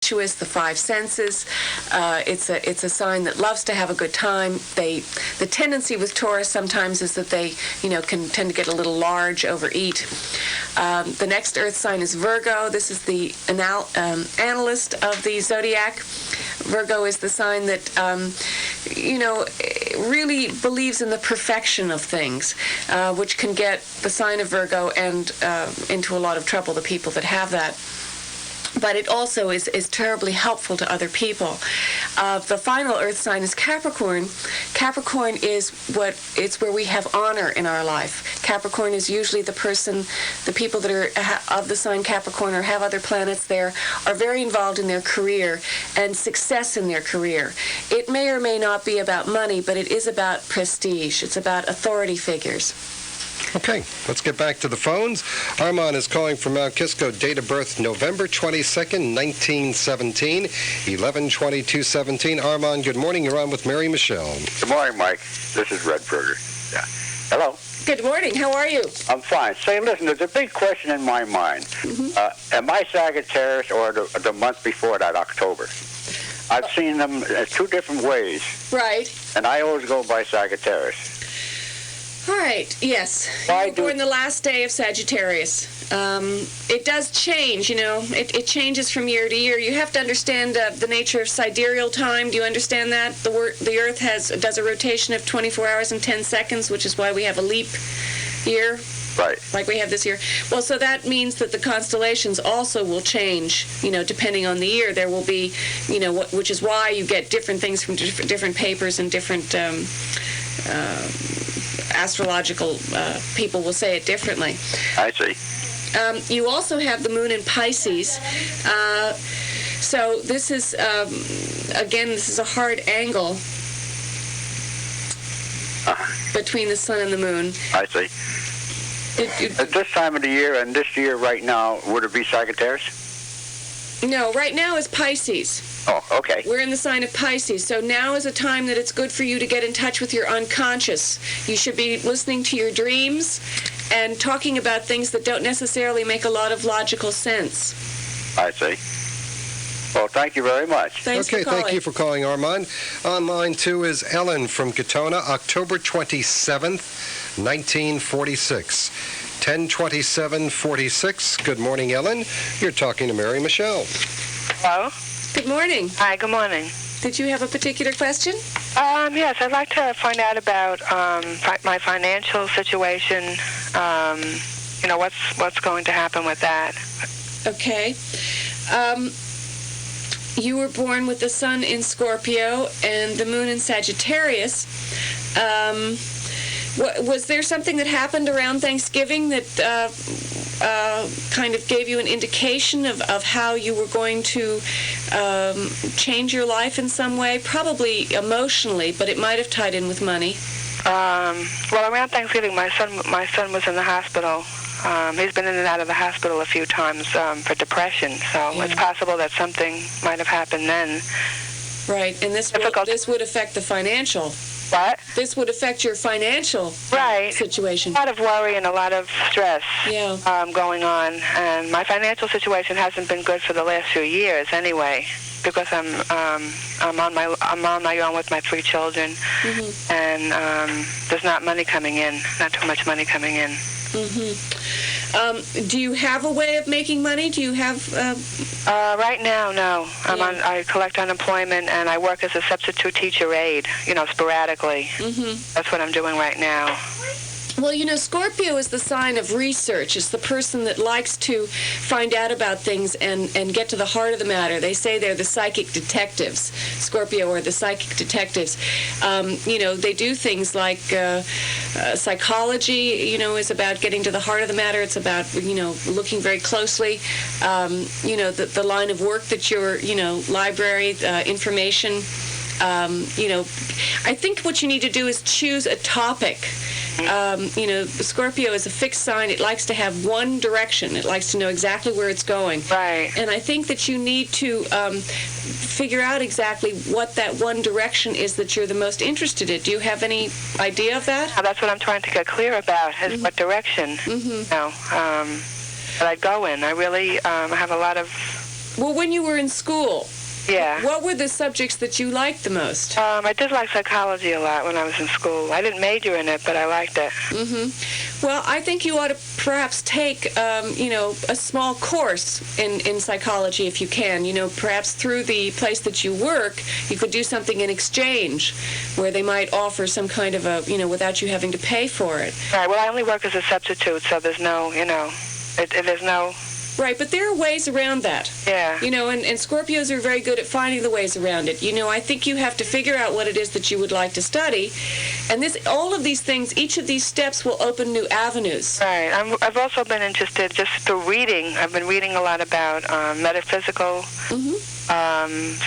the five senses. It's a sign that loves to have a good time. The tendency with Taurus sometimes is that they, can tend to get a little large, overeat. The next Earth sign is Virgo. This is the analyst of the zodiac. Virgo is the sign that, really believes in the perfection of things, which can get the sign of Virgo and into a lot of trouble, the people that have that. But it also is terribly helpful to other people. The final Earth sign is Capricorn. Capricorn is where we have honor in our life. Capricorn is usually the people that are of the sign Capricorn or have other planets there are very involved in their career and success in their career. It may or may not be about money, but it is about prestige. It's about authority figures. Okay, let's get back to the phones. Armand is calling from Mount Kisco. Date of birth, November 22nd, 1917, 11/22/17. Armand, good morning. You're on with Mary Michele. Good morning, Mike. This is Redberger. Yeah. Hello. Good morning. How are you? I'm fine. Say, listen, there's a big question in my mind. Am I Sagittarius or the month before that, October? I've seen them two different ways. Right. And I always go by Sagittarius. All right, yes. You were born the last day of Sagittarius. It does change, It changes from year to year. You have to understand the nature of sidereal time. Do you understand that? The Earth does a rotation of 24 hours and 10 seconds, which is why we have a leap year. Right. Like we have this year. Well, so that means that the constellations also will change, depending on the year. There will be, which is why you get different things from different papers and different astrological people will say it differently. I see. You also have the moon in Pisces. So this is, again, this is a hard angle between the sun and the moon. I see. At this time of the year and this year right now, would it be Sagittarius? No, right now is Pisces. Oh, okay. We're in the sign of Pisces, so now is a time that it's good for you to get in touch with your unconscious. You should be listening to your dreams and talking about things that don't necessarily make a lot of logical sense. I see. Well, thank you very much. Thanks for calling. Thank you for calling, Armand. On line 2 is Ellen from Katona, October 27th, 1946. 10/27/46. Good morning, Ellen. You're talking to Mary Michele. Hello? Good morning. Hi, good morning. Did you have a particular question? Yes, I'd like to find out about my financial situation. What's going to happen with that? Okay. You were born with the sun in Scorpio and the moon in Sagittarius. Was there something that happened around Thanksgiving that kind of gave you an indication of how you were going to change your life in some way? Probably emotionally, but it might have tied in with money. Well, around Thanksgiving, my son was in the hospital. He's been in and out of the hospital a few times for depression, so It's possible that something might have happened then. Right, and this would affect the financial. What? This would affect your financial situation. A lot of worry and a lot of stress going on, and my financial situation hasn't been good for the last few years anyway, because I'm on my own with my 3 children, and there's not money coming in, not too much money coming in. Do you have a way of making money? Do you have... Right now, no. I collect unemployment, and I work as a substitute teacher aide, sporadically. That's what I'm doing right now. Well, Scorpio is the sign of research. It's the person that likes to find out about things and get to the heart of the matter. They say they're the psychic detectives. Scorpio are the psychic detectives. They do things like psychology, is about getting to the heart of the matter. It's about, looking very closely. The line of work that your, library, information, I think what you need to do is choose a topic. Scorpio is a fixed sign. It likes to have one direction. It likes to know exactly where it's going. Right. And I think that you need to figure out exactly what that one direction is that you're the most interested in. Do you have any idea of that? That's what I'm trying to get clear about, is what direction that I'd go in. I really have a lot of Well, when you were in school, Yeah. what were the subjects that you liked the most? I did like psychology a lot when I was in school. I didn't major in it, but I liked it. Well, I think you ought to perhaps take, a small course in psychology if you can. Perhaps through the place that you work, you could do something in exchange where they might offer some kind of without you having to pay for it. Right. Well, I only work as a substitute, so there's no, there's no... Right, but there are ways around that. Yeah. And Scorpios are very good at finding the ways around it. I think you have to figure out what it is that you would like to study. And all of these things, each of these steps will open new avenues. Right. I've also been interested just through reading. I've been reading a lot about metaphysical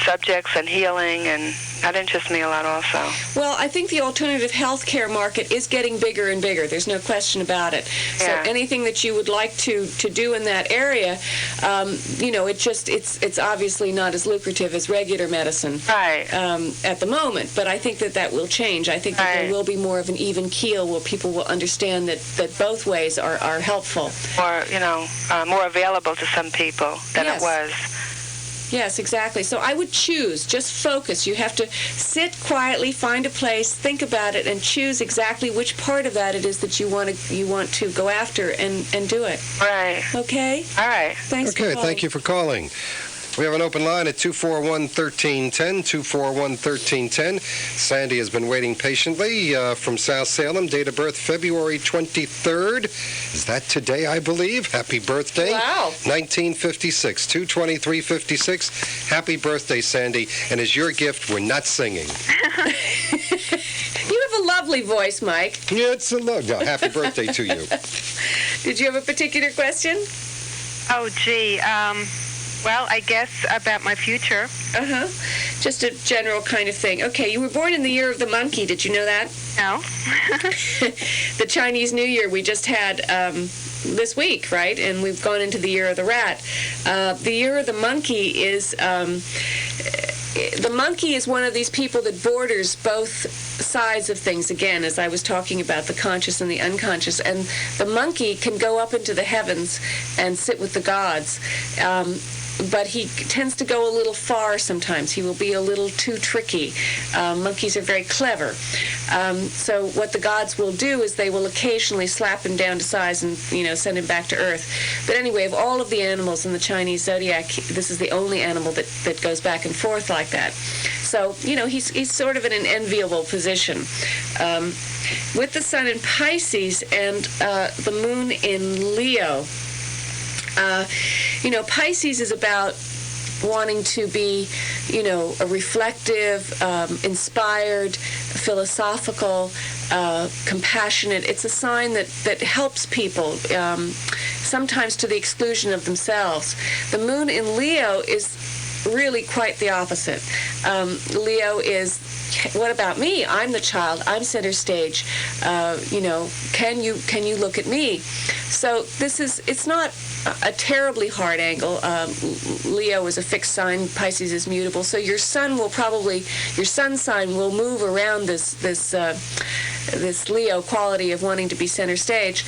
subjects and healing, and that interests me a lot also. Well, I think the alternative health care market is getting bigger and bigger. There's no question about it. So anything that you would like to do in that area, it's obviously not as lucrative as regular medicine at the moment. But I think that will change. I think that there will be more of an even keel where people will understand that both ways are helpful. Or, more available to some people than it was. Yes, exactly. So I would choose, just focus. You have to sit quietly, find a place, think about it, and choose exactly which part of that it is that you want to go after and do it. Right. Okay? All right. Thanks for calling. Okay, thank you for calling. We have an open line at 241-1310, 241-1310. Sandy has been waiting patiently from South Salem. Date of birth, February 23rd. Is that today, I believe? Happy birthday. Wow. 1956, 22356. Happy birthday, Sandy. And as your gift, we're not singing. You have a lovely voice, Mike. Yeah, it's a love. No, happy birthday to you. Did you have a particular question? Oh, gee. Well, I guess about my future. Just a general kind of thing. Okay, you were born in the year of the monkey. Did you know that? No. The Chinese New Year we just had this week, right? And we've gone into the year of the rat. The year of the monkey is... the monkey is one of these people that borders both sides of things, again, as I was talking about the conscious and the unconscious. And the monkey can go up into the heavens and sit with the gods. But he tends to go a little far sometimes. He will be a little too tricky. Monkeys are very clever. So what the gods will do is they will occasionally slap him down to size and, send him back to Earth. But anyway, of all of the animals in the Chinese zodiac, this is the only animal that goes back and forth like that. So, he's sort of in an enviable position. With the sun in Pisces and the moon in Leo, Pisces is about wanting to be, a reflective, inspired, philosophical, compassionate. It's a sign that helps people, sometimes to the exclusion of themselves. The moon in Leo is really quite the opposite. Leo is, what about me? I'm the child. I'm center stage. Can you look at me? So it's not a terribly hard angle. Leo is a fixed sign. Pisces is mutable. So your sun sign will move around this Leo quality of wanting to be center stage.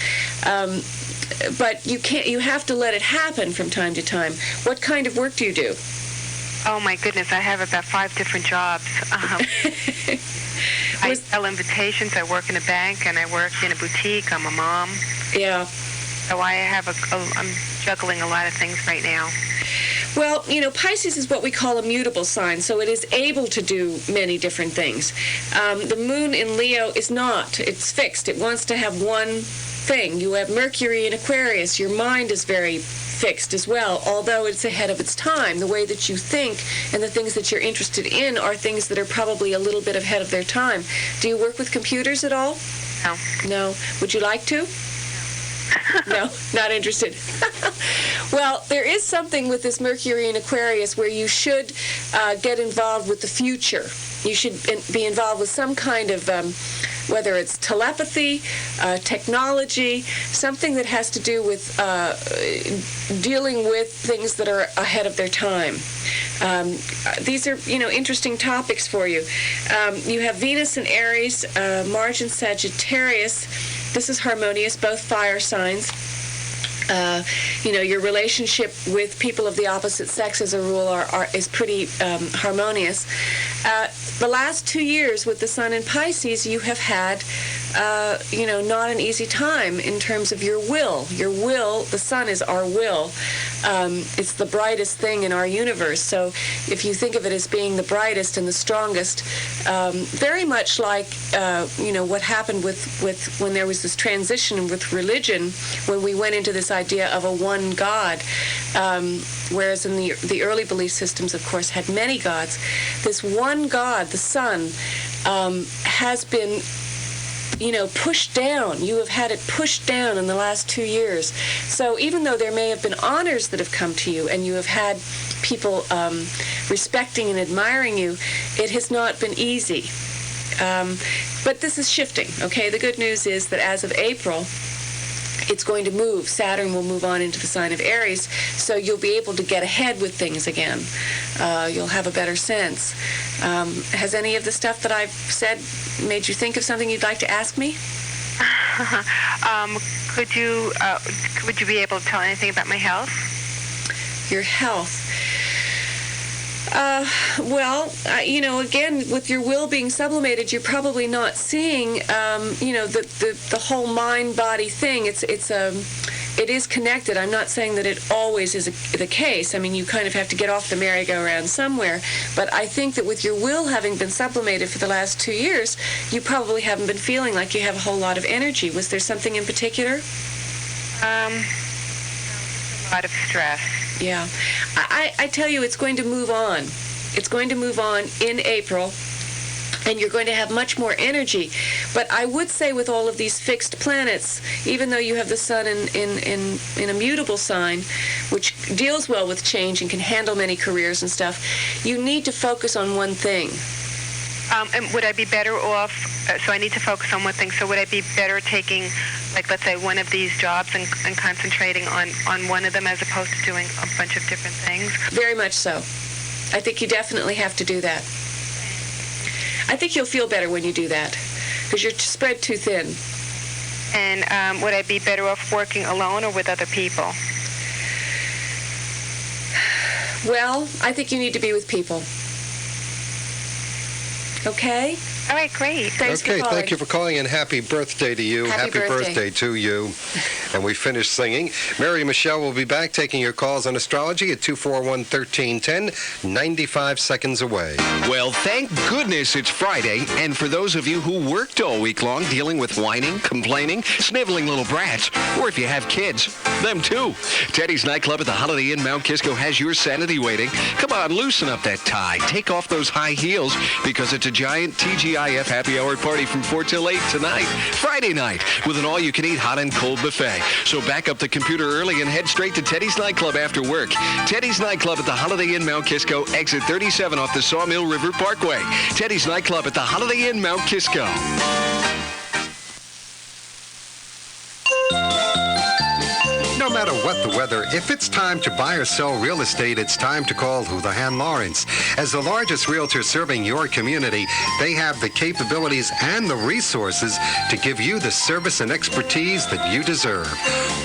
But you have to let it happen from time to time. What kind of work do you do? Oh, my goodness. I have about 5 different jobs. I sell invitations. I work in a bank, and I work in a boutique. I'm a mom. Yeah. So I'm juggling a lot of things right now. Well, Pisces is what we call a mutable sign, so it is able to do many different things. The moon in Leo is not. It's fixed. It wants to have one thing. You have Mercury in Aquarius. Your mind is very fixed as well, although it's ahead of its time. The way that you think and the things that you're interested in are things that are probably a little bit ahead of their time. Do you work with computers at all? No. No. Would you like to? No, not interested. Well, there is something with this Mercury in Aquarius where you should get involved with the future. You should be involved with some kind of, whether it's telepathy, technology, something that has to do with dealing with things that are ahead of their time. These are, interesting topics for you. You have Venus in Aries, Mars in Sagittarius. This is harmonious, both fire signs. Your relationship with people of the opposite sex, as a rule, is pretty harmonious. The last 2 years with the sun in Pisces, you have had, not an easy time in terms of your will. Your will, the sun is our will. It's the brightest thing in our universe. So if you think of it as being the brightest and the strongest, very much like, what happened with when there was this transition with religion, when we went into this idea of a one God, whereas in the early belief systems, of course, had many gods. This one God, the sun, has been pushed down. You have had it pushed down in the last 2 years. So even though there may have been honors that have come to you and you have had people respecting and admiring you, it has not been easy. But this is shifting, okay? The good news is that as of April, it's going to move. Saturn will move on into the sign of Aries, so you'll be able to get ahead with things again. You'll have a better sense. Has any of the stuff that I've said made you think of something you'd like to ask me? Would you be able to tell anything about my health? Your health. Again, with your will being sublimated, you're probably not seeing, the whole mind-body thing. It is connected. I'm not saying that it always is the case. I mean, you kind of have to get off the merry-go-round somewhere. But I think that with your will having been sublimated for the last 2 years, you probably haven't been feeling like you have a whole lot of energy. Was there something in particular? A lot of stress. Yeah. I tell you, it's going to move on. It's going to move on in April, and you're going to have much more energy. But I would say with all of these fixed planets, even though you have the sun in a mutable sign, which deals well with change and can handle many careers and stuff, you need to focus on one thing. And would I be better off, so I need to focus on one thing, so would I be better taking, like, let's say, one of these jobs and concentrating on one of them as opposed to doing a bunch of different things? Very much so. I think you definitely have to do that. I think you'll feel better when you do that, because you're spread too thin. And would I be better off working alone or with other people? Well, I think you need to be with people. Okay? All right, great. Thanks for calling. calling. Thank you for calling, and happy birthday to you. Happy birthday to you. And we finished singing. Mary Michele will be back taking your calls on astrology at 241-1310, 95 seconds away. Well, thank goodness it's Friday, and for those of you who worked all week long dealing with whining, complaining, sniveling little brats, or if you have kids, them too. Teddy's Nightclub at the Holiday Inn Mount Kisco has your sanity waiting. Come on, loosen up that tie. Take off those high heels, because it's a giant TGIF happy hour party from 4 till 8 tonight, Friday night, with an all-you-can-eat hot and cold buffet. So back up the computer early and head straight to Teddy's Nightclub after work. Teddy's Nightclub at the Holiday Inn Mount Kisco, exit 37 off the Sawmill River Parkway. Teddy's Nightclub at the Holiday Inn Mount Kisco. No matter what the weather, if it's time to buy or sell real estate, it's time to call Houlihan Lawrence. As the largest realtor serving your community, they have the capabilities and the resources to give you the service and expertise that you deserve.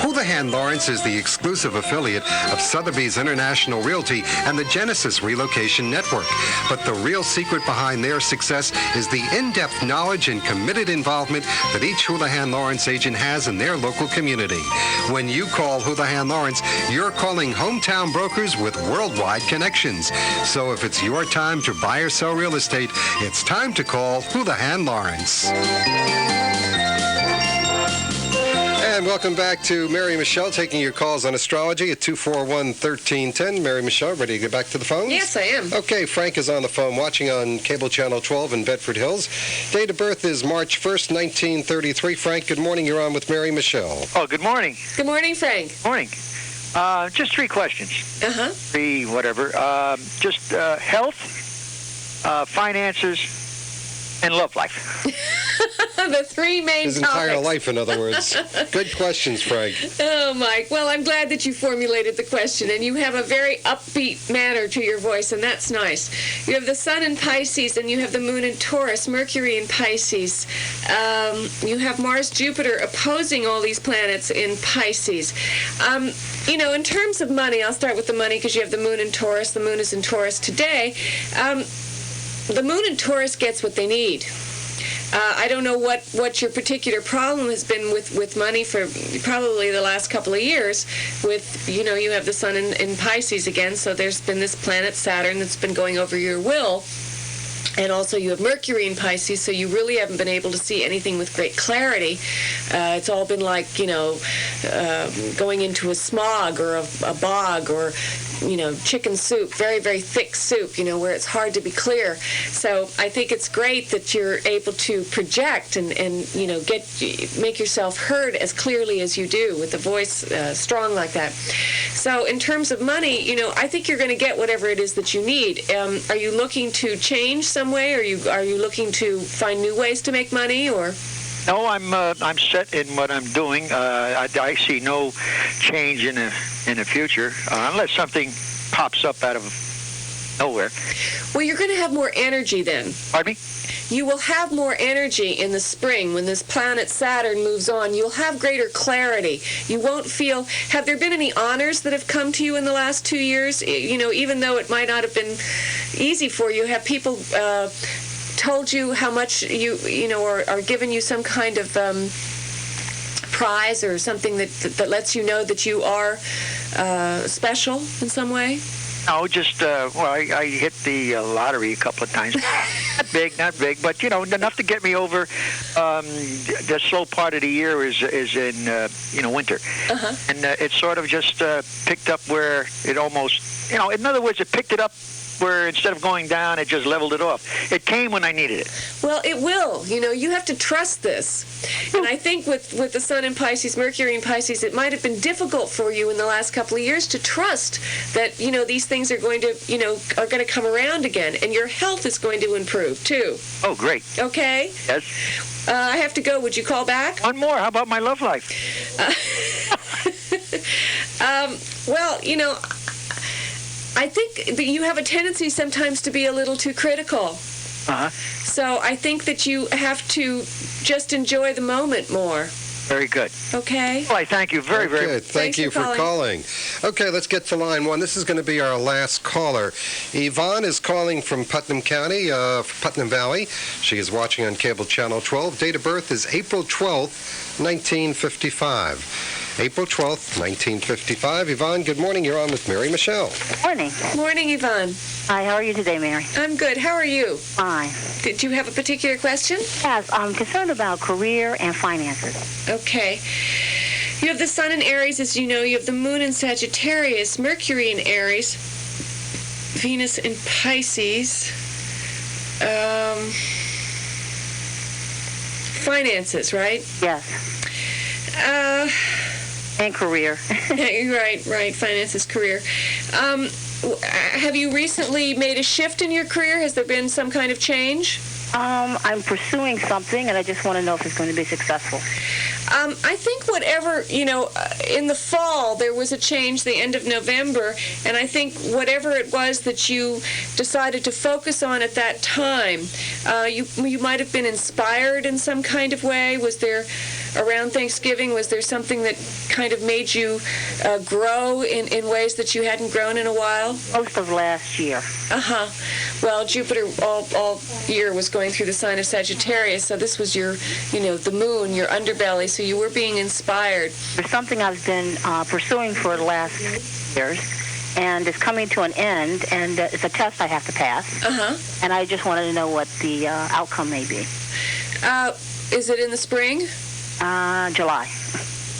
Houlihan Lawrence is the exclusive affiliate of Sotheby's International Realty and the Genesis Relocation Network. But the real secret behind their success is the in-depth knowledge and committed involvement that each Houlihan Lawrence agent has in their local community. When you call Houlihan Lawrence, you're calling hometown brokers with worldwide connections. So if it's your time to buy or sell real estate, it's time to call Houlihan Lawrence. And welcome back to Mary Michele, taking your calls on astrology at 241-1310. Mary Michele, ready to get back to the phone? Yes, I am. Okay, Frank is on the phone, watching on Cable Channel 12 in Bedford Hills. Date of birth is March 1st, 1933. Frank, good morning. You're on with Mary Michele. Oh, good morning. Good morning, Frank. Morning. Just 3 questions. Uh-huh. 3 whatever. Just health, finances, and love life. The three main His topics. entire life, in other words. Good questions, Frank. Oh, Mike. Well, I'm glad that you formulated the question, and you have a very upbeat manner to your voice, and that's nice. You have the sun in Pisces, and you have the moon in Taurus, Mercury in Pisces. You have Mars, Jupiter opposing all these planets in Pisces. In terms of money, I'll start with the money because you have the moon in Taurus. The moon is in Taurus today. The moon in Taurus gets what they need. I don't know what your particular problem has been with money for probably the last couple of years. You have the sun in Pisces again, so there's been this planet Saturn that's been going over your will. And also you have Mercury in Pisces, so you really haven't been able to see anything with great clarity. It's all been like, going into a smog or a bog or, chicken soup, very, very thick soup, where it's hard to be clear. So I think it's great that you're able to project and make yourself heard as clearly as you do with the voice strong like that. So in terms of money, I think you're going to get whatever it is that you need. Are you looking to change some way? Are you looking to find new ways to make money, or? No, I'm set in what I'm doing. I see no change in the future unless something pops up out of nowhere. Well, you're going to have more energy then. Pardon me? You will have more energy in the spring when this planet Saturn moves on. You'll have greater clarity. You won't feel... Have there been any honors that have come to you in the last 2 years? Even though it might not have been easy for you, have people told you how much or given you some kind of prize or something that lets you know that you are special in some way? No, just, I hit the lottery a couple of times. Not big, but, enough to get me over. The slow part of the year is in, winter. Uh-huh. And it sort of just picked up where it almost, in other words, it picked it up where instead of going down, it just leveled it off. It came when I needed it. Well, it will. You have to trust this. And I think with the sun in Pisces, Mercury in Pisces, it might have been difficult for you in the last couple of years to trust that, these things are going to come around again. And your health is going to improve, too. Oh, great. Okay? Yes. I have to go. Would you call back? One more. How about my love life? Well, I think that you have a tendency sometimes to be a little too critical. Uh-huh. So I think that you have to just enjoy the moment more. Very good. Okay? Well, I thank you very, very much. Thank you for calling. Okay, let's get to line one. This is going to be our last caller. Yvonne is calling from Putnam County, Putnam Valley. She is watching on cable channel 12. Date of birth is April 12th, 1955. April 12th, 1955. Yvonne, good morning. You're on with Mary Michele. Morning. Morning, Yvonne. Hi, how are you today, Mary? I'm good. How are you? Fine. Did you have a particular question? Yes, I'm concerned about career and finances. Okay. You have the sun in Aries, as you know. You have the moon in Sagittarius, Mercury in Aries, Venus in Pisces. Finances, right? Yes. And career. Right. Finances, career. Have you recently made a shift in your career? Has there been some kind of change? I'm pursuing something, and I just want to know if it's going to be successful. I think whatever, in the fall there was a change, the end of November, and I think whatever it was that you decided to focus on at that time, you might have been inspired in some kind of way. Was there, around Thanksgiving, was there something that kind of made you grow in ways that you hadn't grown in a while? Most of last year. Uh-huh. Well, Jupiter all year was going through the sign of Sagittarius, so this was your, the moon, your underbelly, so you were being inspired. There's something I've been pursuing for the last years, and it's coming to an end, and it's a test I have to pass. Uh-huh. And I just wanted to know what the outcome may be. Is it in the spring? July.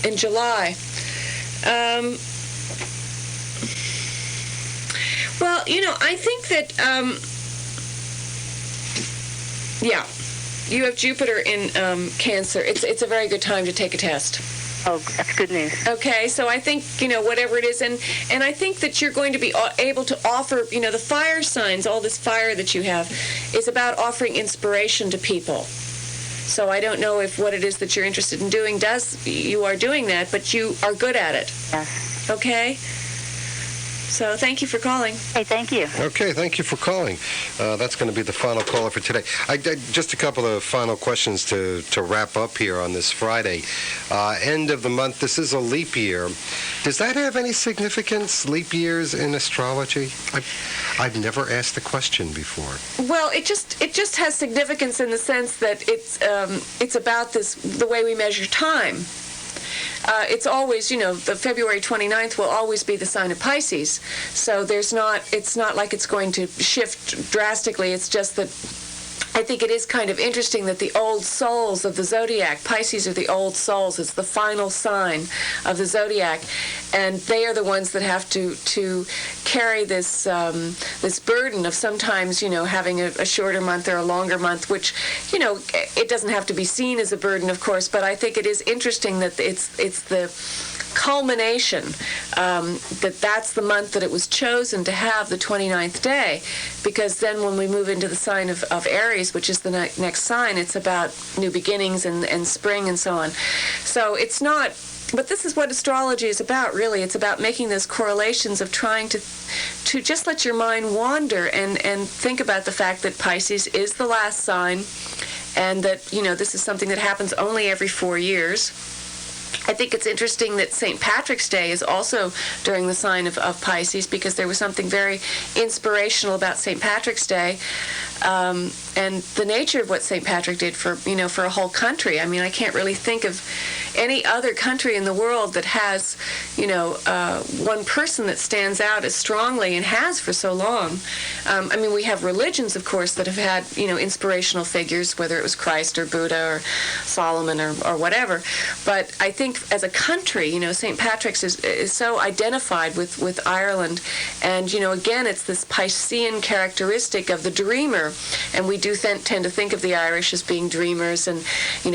In July. Well, I think that, you have Jupiter in Cancer. It's a very good time to take a test. Oh, that's good news. Okay, so I think, whatever it is, and I think that you're going to be able to offer, the fire signs, all this fire that you have, is about offering inspiration to people. So I don't know if what it is that you're interested in doing you are doing that, but you are good at it. Yes. Okay? So thank you for calling. Hey, thank you. Okay, thank you for calling. That's going to be the final caller for today. Just a couple of final questions to wrap up here on this Friday. End of the month, this is a leap year. Does that have any significance, leap years in astrology? I've never asked the question before. Well, it just has significance in the sense that it's about the way we measure time. It's always, the February 29th will always be the sign of Pisces. So it's not like it's going to shift drastically. It's just that I think it is kind of interesting that the old souls of the zodiac, Pisces are the old souls. It's the final sign of the zodiac, and they are the ones that have to carry this burden of sometimes having a shorter month or a longer month, which it doesn't have to be seen as a burden, of course, but I think it is interesting that it's the culmination, that's the month that it was chosen to have the 29th day, because then when we move into the sign of Aries, which is the next sign, it's about new beginnings and spring and so on. So it's not, but this is what astrology is about, really. It's about making those correlations of trying to just let your mind wander and think about the fact that Pisces is the last sign, and that, this is something that happens only every 4 years. I think it's interesting that St. Patrick's Day is also during the sign of Pisces, because there was something very inspirational about St. Patrick's Day and the nature of what St. Patrick did for a whole country. I mean, I can't really think of any other country in the world that has, one person that stands out as strongly and has for so long. I mean, we have religions, of course, that have had, inspirational figures, whether it was Christ or Buddha or Solomon or whatever. But I think as a country, St. Patrick's is so identified with Ireland. And, again, it's this Piscean characteristic of the dreamer. And we do tend to think of the Irish as being dreamers and,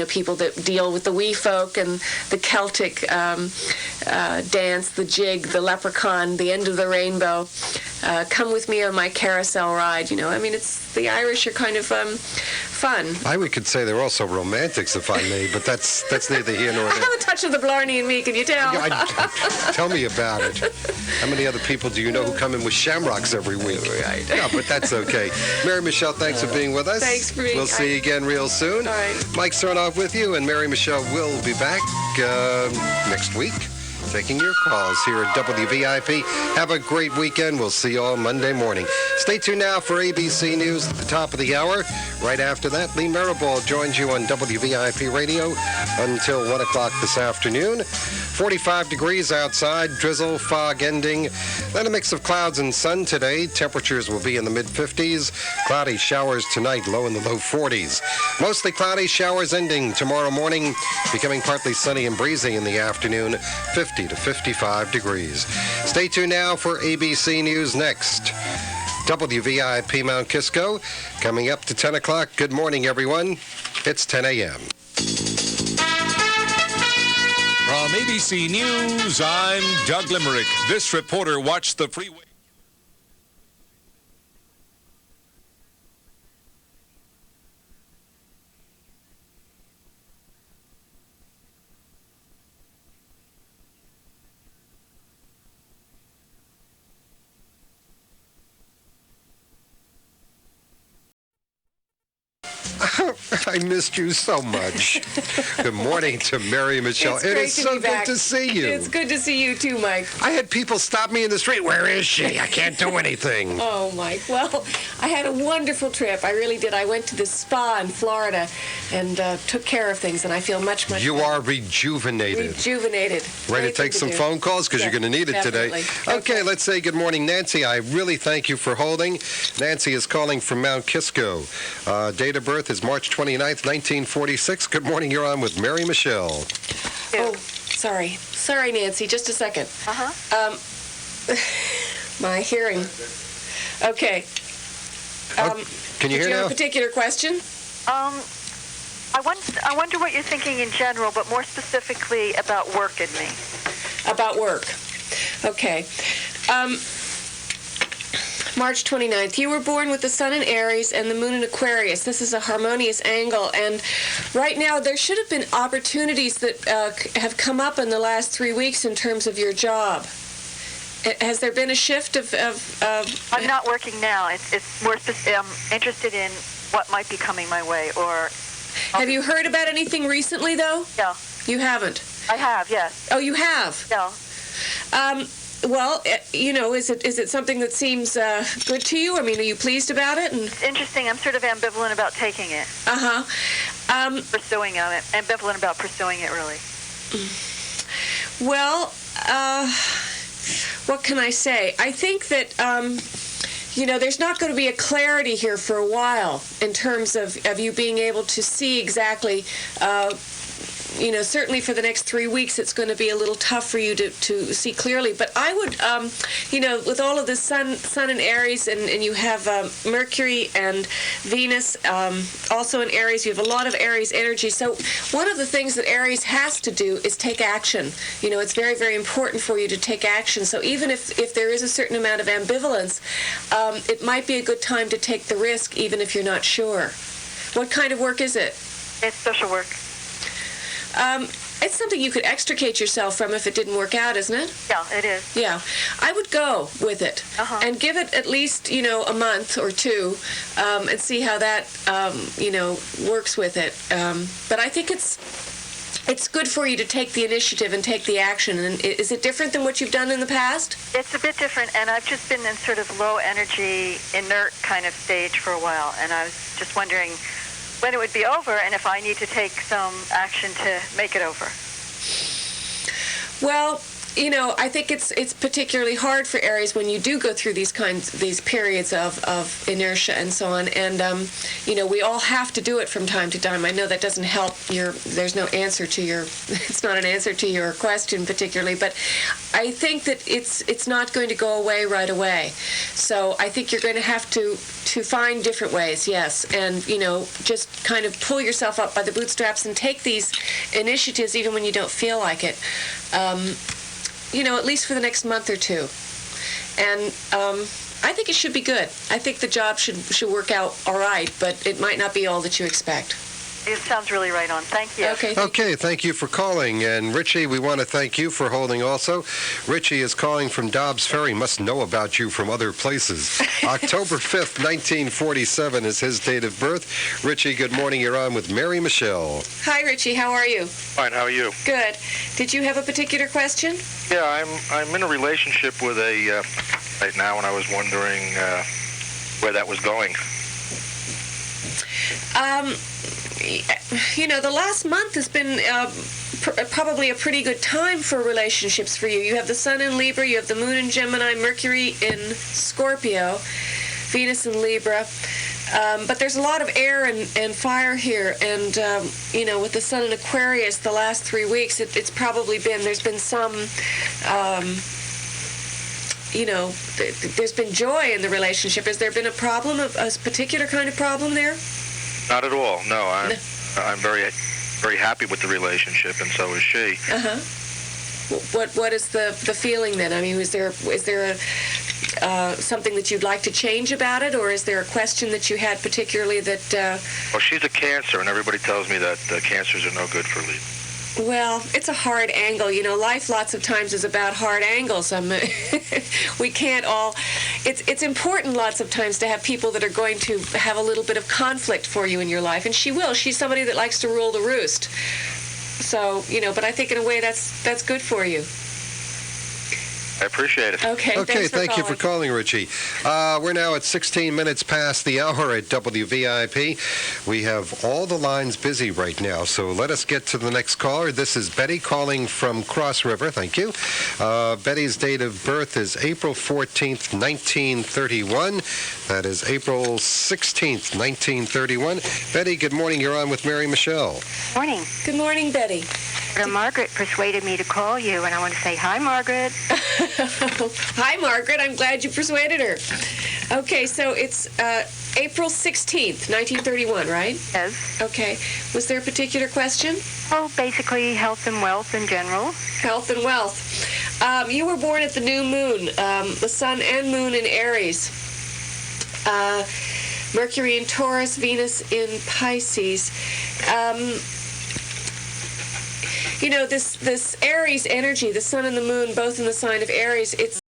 people that deal with the wee folk and the Celtic dance, the jig, the leprechaun, the end of the rainbow. Come with me on my carousel ride. I mean, the Irish are kind of fun. We could say they're also romantics, if I may, but that's neither here nor there. I have a touch of the Blarney in me, can you tell? Tell me about it. How many other people do you know who come in with shamrocks every week? Right. Yeah, but that's okay. Mary Michele, thanks for being with us. Thanks for being. We'll see you again real soon. All right. Mike Cernoff with you, and Mary Michele will be back next week, taking your calls here at WVIP. Have a great weekend. We'll see you all Monday morning. Stay tuned now for ABC News at the top of the hour. Right after that, Lee Maribald joins you on WVIP Radio until 1 o'clock this afternoon. 45 degrees outside, drizzle, fog ending. Then a mix of clouds and sun today. Temperatures will be in the mid-50s. Cloudy showers tonight, low in the low 40s. Mostly cloudy, showers ending tomorrow morning, becoming partly sunny and breezy in the afternoon, 50 to 55 degrees. Stay tuned now for ABC News next. WVIP Mount Kisco, coming up to 10 o'clock. Good morning, everyone. It's 10 a.m. From ABC News, I'm Doug Limerick. This reporter watched the freeway. I missed you so much. Good morning to Mary Michele. It's it great is to so be back. good to see you. It's good to see you too, Mike. I had people stop me in the street. Where is she? I can't do anything. Oh, Mike. Well, I had a wonderful trip. I really did. I went to this spa in Florida and took care of things, and I feel much, much You better. are rejuvenated. Rejuvenated. Ready to take some phone calls? Because you're going to need it today. Okay, let's say good morning, Nancy. I really thank you for holding. Nancy is calling from Mount Kisco. Date of birth is March 29th, 1946. Good morning. You're on with Mary Michele. Oh, sorry. Sorry, Nancy. Just a second. My hearing. Okay. Can you hear do you now? have a particular question? I wonder what you're thinking in general, but more specifically about work and me. About work. Okay. March 29th. You were born with the sun in Aries and the moon in Aquarius. This is a harmonious angle, and right now there should have been opportunities that have come up in the last 3 weeks in terms of your job. Has there been a shift of I'm not working now. It's more I'm interested in what might be coming my way, or... Have you heard about anything recently, though? No. You haven't? I have, yes. Oh, you have? No. Well, is it something that seems good to you? I mean, are you pleased about it? It's interesting. I'm sort of ambivalent about taking it. Pursuing it. Ambivalent about pursuing it, really. Well, what can I say? I think that, there's not going to be a clarity here for a while in terms of you being able to see exactly, certainly for the next 3 weeks, it's going to be a little tough for you to see clearly. But I would, with all of the sun in Aries, and you have Mercury and Venus also in Aries, you have a lot of Aries energy. So one of the things that Aries has to do is take action. It's very, very important for you to take action. So even if there is a certain amount of ambivalence, it might be a good time to take the risk, even if you're not sure. What kind of work is it? It's social work. It's something you could extricate yourself from if it didn't work out, isn't it? Yeah, it is. Yeah. I would go with it and give it at least, a month or two and see how that, works with it. But I think it's good for you to take the initiative and take the action. And is it different than what you've done in the past? It's a bit different, and I've just been in sort of low energy, inert kind of stage for a while, and I was just wondering when it would be over and if I need to take some action to make it over. Well, I think it's particularly hard for Aries when you do go through these periods of inertia and so on. And, we all have to do it from time to time. I know that doesn't help there's no answer to it's not an answer to your question particularly, but I think that it's not going to go away right away. So I think you're going to have to find different ways, yes. And, just kind of pull yourself up by the bootstraps and take these initiatives even when you don't feel like it. At least for the next month or two. And I think it should be good. I think the job should work out all right, but it might not be all that you expect. It sounds really right on. Thank you. Okay, thank you for calling. And Richie, we want to thank you for holding also. Richie is calling from Dobbs Ferry. Must know about you from other places. October 5th, 1947 is his date of birth. Richie, good morning. You're on with Mary Michele. Hi, Richie. How are you? Fine. How are you? Good. Did you have a particular question? Yeah, I'm in a relationship with a right now, and I was wondering where that was going. The last month has been probably a pretty good time for relationships for you. You have the sun in Libra, you have the moon in Gemini, Mercury in Scorpio, Venus in Libra. But there's a lot of air and fire here. And, with the sun in Aquarius the last 3 weeks, there's been some... there's been joy in the relationship. Has there been a problem, a particular kind of problem there? Not at all. No, I'm very, very happy with the relationship, and so is she. What is the feeling then? I mean, is there something that you'd like to change about it, or is there a question that you had particularly that? Well, she's a Cancer, and everybody tells me that Cancers are no good for Libra. Well, it's a hard angle. Life lots of times is about hard angles. We can't all... It's important lots of times to have people that are going to have a little bit of conflict for you in your life, and she will. She's somebody that likes to rule the roost. So, but I think in a way that's good for you. I appreciate it. Okay, thank you for calling, Richie. We're now at 16 minutes past the hour at WVIP. We have all the lines busy right now, so let us get to the next caller. This is Betty calling from Cross River. Thank you. Betty's date of birth is April 14th, 1931. That is April 16th, 1931. Betty, good morning. You're on with Mary Michele. Morning. Good morning, Betty. Margaret persuaded me to call you, and I want to say hi, Margaret. Hi, Margaret. I'm glad you persuaded her. Okay, so it's April 16th, 1931, right? Yes. Okay. Was there a particular question? Oh, basically health and wealth in general. Health and wealth. You were born at the new moon, the sun and moon in Aries. Mercury in Taurus, Venus in Pisces. This Aries energy, the sun and the moon both in the sign of Aries, it's